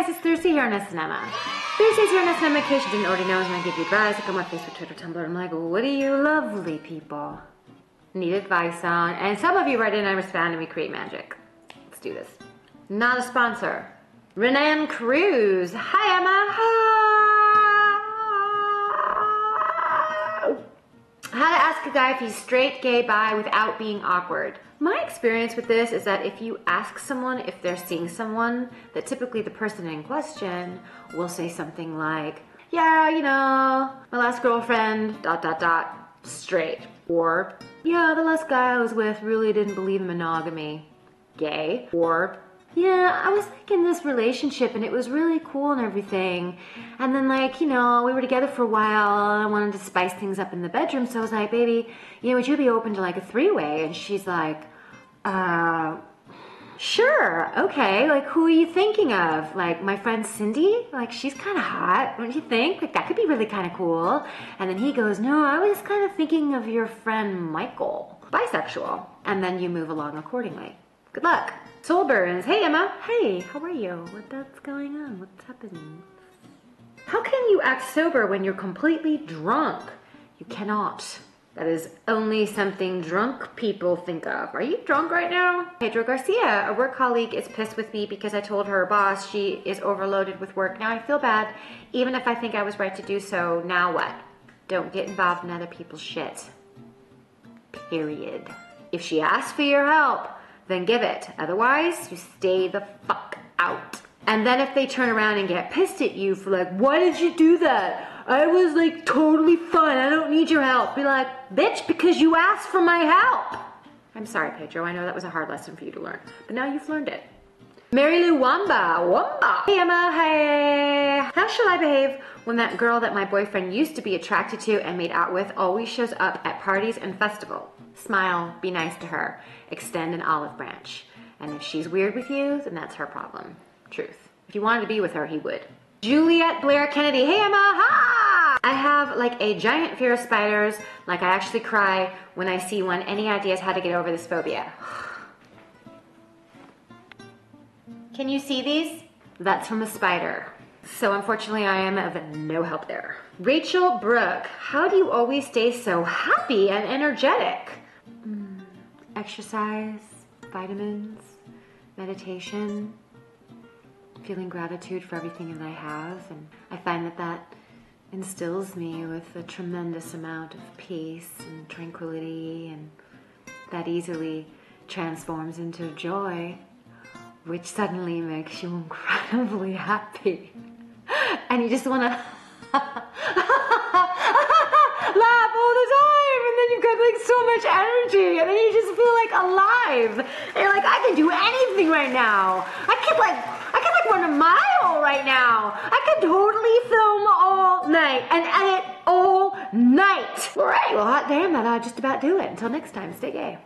guys, it's Thursday here on S&Emma. Thursdays here on S&Emma, in case you didn't already know, is when I give you advice. I come on Facebook, Twitter, Tumblr. I'm like, what do you lovely people need advice on? And some of you write in and respond and we create magic. Let's do this. Not a sponsor. Renan Cruz. Hi, Emma. How to ask a guy if he's straight, gay, bi without being awkward. My experience with this is that if you ask someone if they're seeing someone, that typically the person in question will say something like, yeah, you know, my last girlfriend, ... straight. Or, yeah, the last guy I was with really didn't believe in monogamy, gay. Or, yeah, I was like in this relationship and it was really cool and everything. And then like, you know, we were together for a while and I wanted to spice things up in the bedroom. So I was like, baby, you know, would you be open to like a three-way? And she's like, sure, okay. Like, who are you thinking of? Like my friend Cindy? Like, she's kind of hot, don't you think? Like that could be really kind of cool. And then he goes, no, I was kind of thinking of your friend Michael, bisexual. And then you move along accordingly. Good luck. Soulburns. Hey, Emma. Hey, how are you? What's going on? What's happening? How can you act sober when you're completely drunk? You cannot. That is only something drunk people think of. Are you drunk right now? Pedro Garcia, a work colleague, is pissed with me because I told her boss she is overloaded with work. Now I feel bad, even if I think I was right to do so. Now what? Don't get involved in other people's shit. Period. If she asks for your help, then give it. Otherwise, you stay the fuck out. And then if they turn around and get pissed at you for like, why did you do that? I was like totally fine. I don't need your help. Be like, bitch, because you asked for my help. I'm sorry, Pedro. I know that was a hard lesson for you to learn, but now you've learned it. Mary Lou Wamba. Hey, Emma. Hey. How should I behave when that girl that my boyfriend used to be attracted to and made out with always shows up at parties and festivals? Smile, be nice to her, extend an olive branch. And if she's weird with you, then that's her problem. Truth. If you wanted to be with her, he would. Juliet Blair Kennedy. Hey, Emma. Ha! I have like a giant fear of spiders. Like I actually cry when I see one. Any ideas how to get over this phobia? Can you see these? That's from a spider. So unfortunately, I am of no help there. Rachel Brooke. How do you always stay so happy and energetic? Exercise, vitamins, meditation, feeling gratitude for everything that I have. And I find that that instills me with a tremendous amount of peace and tranquility, and that easily transforms into joy, which suddenly makes you incredibly happy. And you just want to laugh all the time, and then you've got like so much energy, and then you just feel like alive. And you're like, I can do anything right now. I could run a mile right now. I could totally film all night and edit all night. All right, well, hot damn, that'll just about do it. Until next time, stay gay.